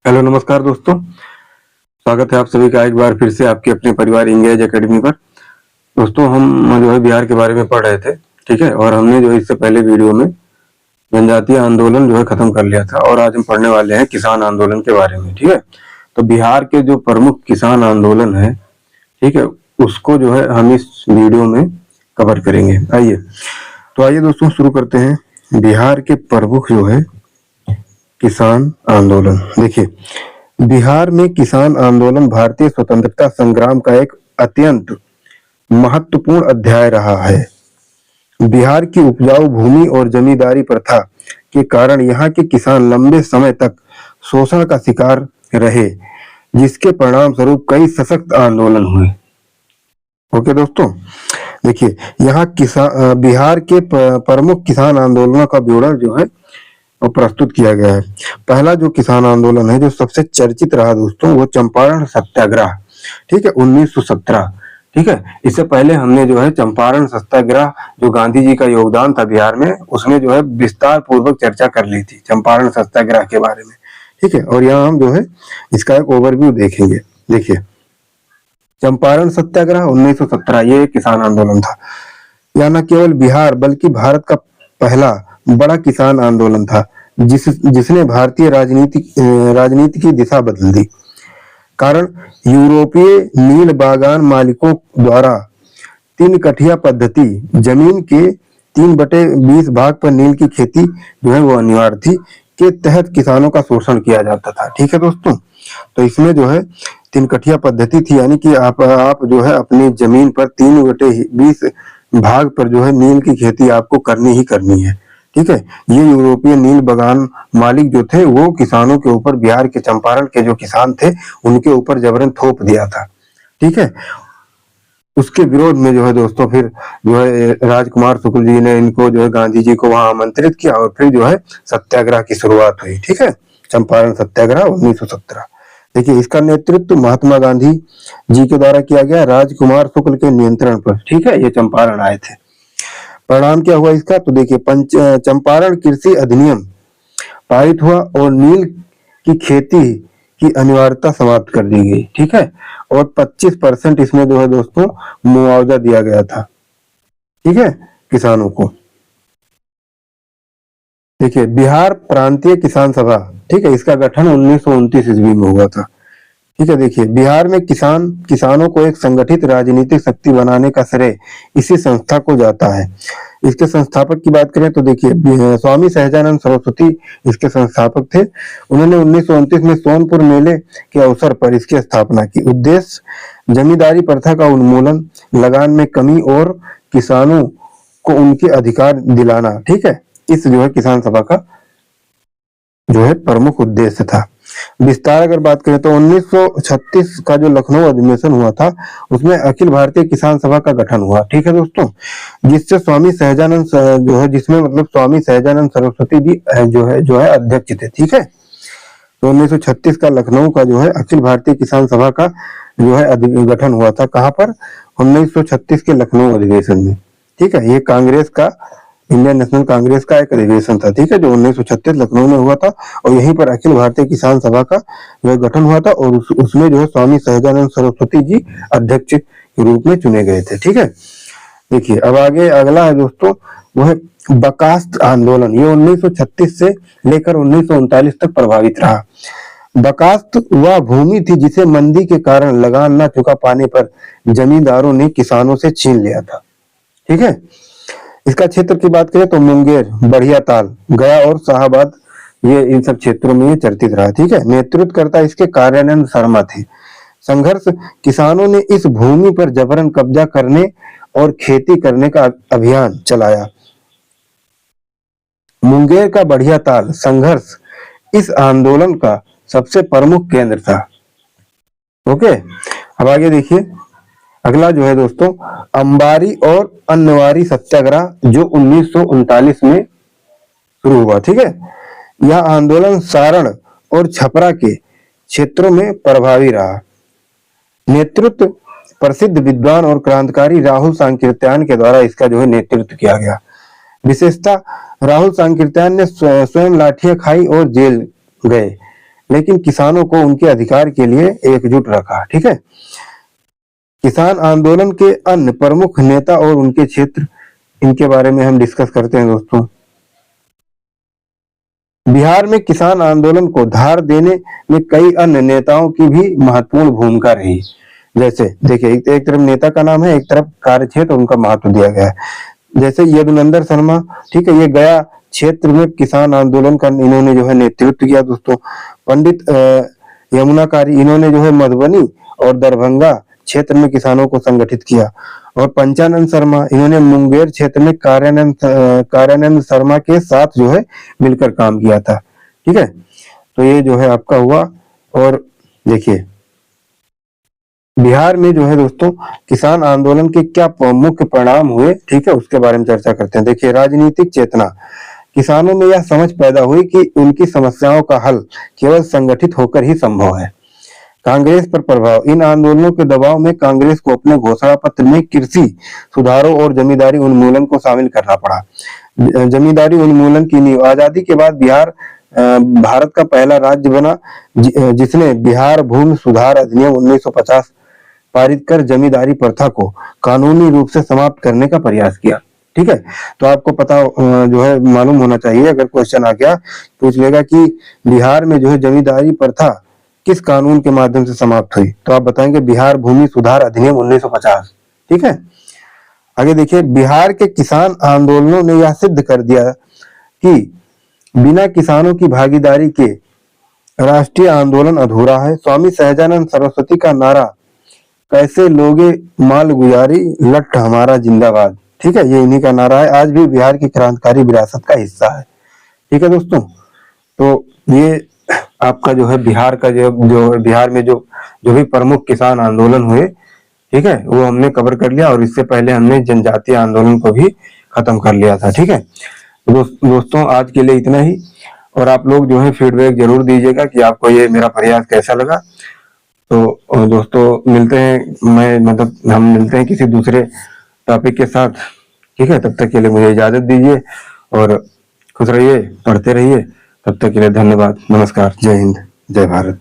Hello नमस्कार दोस्तों, स्वागत है आप सभी का एक बार फिर से आपके अपने परिवार इंगेज एकेडमी पर। दोस्तों हम जो है बिहार के बारे में पढ़ रहे थे, ठीक है। और हमने जो है इससे पहले वीडियो में जनजातीय आंदोलन जो है खत्म कर लिया था और आज हम पढ़ने वाले हैं किसान आंदोलन के बारे में, ठीक है। तो बिहार के जो प्रमुख किसान आंदोलन है, ठीक है, उसको जो है हम इस वीडियो में कवर करेंगे। आइए दोस्तों शुरू करते हैं। बिहार के प्रमुख जो है किसान आंदोलन। देखिए, बिहार में किसान आंदोलन भारतीय स्वतंत्रता संग्राम का एक अत्यंत महत्वपूर्ण अध्याय रहा है। बिहार की उपजाऊ भूमि और जमींदारी प्रथा के कारण यहाँ के किसान लंबे समय तक शोषण का शिकार रहे, जिसके परिणाम स्वरूप कई सशक्त आंदोलन हुए। ओके दोस्तों, देखिए यहाँ बिहार के प्रमुख किसान आंदोलनों का ब्यौरा जो है और प्रस्तुत किया गया है। पहला जो किसान आंदोलन है जो सबसे चर्चित रहा दोस्तों, वो चंपारण सत्याग्रह, ठीक है, 1917, ठीक है। इससे पहले हमने जो है चंपारण सत्याग्रह जो गांधी जी का योगदान था बिहार में, उसमें जो है विस्तार पूर्वक चर्चा कर ली थी चंपारण सत्याग्रह के बारे में, ठीक है। और यहाँ हम जो है इसका एक ओवरव्यू देखेंगे। देखिए, चंपारण सत्याग्रह 1917 ये किसान आंदोलन था। यह न केवल बिहार बल्कि भारत का पहला बड़ा किसान आंदोलन था जिसने भारतीय राजनीति की दिशा बदल दी। कारण यूरोपीय नील बागान मालिकों द्वारा 3 कठिया पद्धति जमीन के 3/20 भाग पर नील की खेती जो है वो अनिवार्य थी, के तहत किसानों का शोषण किया जाता था, ठीक है दोस्तों। तो इसमें जो है 3 कठिया पद्धति थी, यानी कि आप जो है अपनी जमीन पर 3/20 भाग पर जो है नील की खेती आपको करनी ही करनी है, ठीक है। ये यूरोपीय नील बागान मालिक जो थे वो किसानों के ऊपर, बिहार के चंपारण के जो किसान थे उनके ऊपर जबरन थोप दिया था, ठीक है। उसके विरोध में जो है दोस्तों फिर जो है राजकुमार शुक्ल जी ने इनको जो है गांधी जी को वहां आमंत्रित किया और फिर जो है सत्याग्रह की शुरुआत हुई, ठीक है। चंपारण सत्याग्रह 1917। देखिए, इसका नेतृत्व महात्मा गांधी जी के द्वारा किया गया राजकुमार शुक्ल के नियंत्रण पर, ठीक है। ये चंपारण आए थे। परिणाम क्या हुआ इसका, तो देखिए चंपारण कृषि अधिनियम पारित हुआ और नील की खेती की अनिवार्यता समाप्त कर दी गई, ठीक है। और 25% इसमें जो है दोस्तों मुआवजा दिया गया था, ठीक है, किसानों को। देखिए, बिहार प्रांतीय किसान सभा, ठीक है, इसका गठन 1929 ईस्वी में हुआ था, ठीक है। देखिए, बिहार में किसानों को एक संगठित राजनीतिक शक्ति बनाने का श्रेय इसी संस्था को जाता है। इसके संस्थापक की बात करें तो देखिए स्वामी सहजानंद सरस्वती इसके संस्थापक थे। उन्होंने 1929 में सोनपुर मेले के अवसर पर इसकी स्थापना की। उद्देश्य जमींदारी प्रथा का उन्मूलन, लगान में कमी और किसानों को उनके अधिकार दिलाना, ठीक है। इस जो है किसान सभा का जो है प्रमुख उद्देश्य था। विस्तार अगर बात करें तो 1936 का जो लखनऊ अधिवेशन हुआ था उसमें अखिल भारतीय किसान सभा का गठन हुआ, ठीक है दोस्तों, जिससे स्वामी सहजानंद जो है जिसमें मतलब स्वामी सहजानंद सरस्वती जी जो है अध्यक्ष थे, ठीक है। तो 1936 का लखनऊ का जो है अखिल भारतीय किसान सभा का जो है गठन हुआ था। कहाँ पर, 1936 के लखनऊ अधिवेशन में, ठीक है। ये कांग्रेस का, इंडियन नेशनल कांग्रेस का एक अधिवेशन था, ठीक है, जो 1936 लखनऊ में हुआ था। और यहीं पर अखिल भारतीय किसान सभा का जो गठन हुआ था और उसमें जो है स्वामी सहजानंद सरस्वती जी अध्यक्ष के रूप में चुने गए थे, ठीक है। देखिए, अब आगे अगला है दोस्तों, वो है बकास्त आंदोलन। ये 1936 से लेकर 1939 तक प्रभावित रहा। बकास्त वह भूमि थी जिसे मंदी के कारण लगान न चुका पाने पर जमींदारों ने किसानों से छीन लिया था, ठीक है। इसका क्षेत्र की बात करें तो मुंगेर, बढ़िया ताल, गया और शाहबाद, ये इन सब क्षेत्रों में ये चर्चित रहा, ठीक है। नेतृत्वकर्ता इसके कार्यानंद शर्मा थे। संघर्ष, किसानों ने इस भूमि पर जबरन कब्जा करने और खेती करने का अभियान चलाया। मुंगेर का बढ़िया ताल संघर्ष इस आंदोलन का सबसे प्रमुख केंद्र था। ओके, अब आगे देखिए, अगला जो है दोस्तों अंबारी और अन्नवारी सत्याग्रह जो 1939 में शुरू हुआ, ठीक है। यह आंदोलन सारण और छपरा के क्षेत्रों में प्रभावी रहा। नेतृत्व प्रसिद्ध विद्वान और क्रांतिकारी राहुल सांकृत्यायन के द्वारा इसका जो है नेतृत्व किया गया। विशेषता, राहुल सांकृत्यायन ने स्वयं लाठियां खाई और जेल गए। लेकिन किसानों को उनके अधिकार के लिए एकजुट रखा। ठीक है, किसान आंदोलन के अन्य प्रमुख नेता और उनके क्षेत्र, इनके बारे में हम डिस्कस करते हैं दोस्तों। बिहार में किसान आंदोलन को धार देने में कई अन्य नेताओं की भी महत्वपूर्ण भूमिका रही। जैसे देखिए, एक तरफ नेता का नाम है, एक तरफ कार्यक्षेत्र उनका महत्व दिया गया है। जैसे यदुनंदन शर्मा, ठीक है, ये गया क्षेत्र में किसान आंदोलन का इन्होंने जो है नेतृत्व किया दोस्तों। पंडित यमुनाकारी, इन्होंने जो है मधुबनी और दरभंगा क्षेत्र में किसानों को संगठित किया। और पंचानंद शर्मा, इन्होंने मुंगेर क्षेत्र में कार्यानंद शर्मा के साथ जो है मिलकर काम किया था। ठीक है, तो ये जो है आपका हुआ। और देखिए, बिहार में जो है दोस्तों किसान आंदोलन के क्या मुख्य परिणाम हुए, ठीक है, उसके बारे में चर्चा करते हैं। देखिए, राजनीतिक चेतना, किसानों में यह समझ पैदा हुई कि उनकी समस्याओं का हल केवल संगठित होकर ही संभव है। कांग्रेस पर प्रभाव, इन आंदोलनों के दबाव में कांग्रेस को अपने घोषणा पत्र में कृषि सुधारों और जमींदारी उन्मूलन को शामिल करना पड़ा। जमींदारी उन्मूलन की नींव, आजादी के बाद बिहार भारत का पहला राज्य बना जिसने बिहार भूमि सुधार अधिनियम 1950 पारित कर जमींदारी प्रथा को कानूनी रूप से समाप्त करने का प्रयास किया। ठीक है, तो आपको पता जो है मालूम होना चाहिए, अगर क्वेश्चन आ गया पूछ लेगा कि बिहार में जो है जमींदारी प्रथा किस कानून के माध्यम से समाप्त हुई, तो आप बताएंगे बिहार भूमि सुधार अधिनियम 1950। ठीक है, आगे देखिए, बिहार के किसान आंदोलनों ने यह सिद्ध कर दिया कि बिना किसानों की भागीदारी के राष्ट्रीय आंदोलन अधूरा है। स्वामी सहजानंद सरस्वती का नारा, कैसे लोगे माल गुजारी लठ हमारा जिंदाबाद, ठीक है, ये इन्हीं का नारा है, आज भी बिहार की क्रांतिकारी विरासत का हिस्सा है। ठीक है दोस्तों, तो ये आपका जो है बिहार का जो बिहार में जो भी प्रमुख किसान आंदोलन हुए, ठीक है, वो हमने कवर कर लिया। और इससे पहले हमने जनजातीय आंदोलन को भी खत्म कर लिया था। ठीक है, दोस्तों आज के लिए इतना ही। और आप लोग जो है फीडबैक जरूर दीजिएगा कि आपको ये मेरा प्रयास कैसा लगा। तो दोस्तों मिलते हैं, हम मिलते हैं किसी दूसरे टॉपिक के साथ। ठीक है, तब तक के लिए मुझे इजाजत दीजिए और खुश रहिए, पढ़ते रहिए। तब तक के लिए धन्यवाद, नमस्कार, जय हिंद, जय भारत।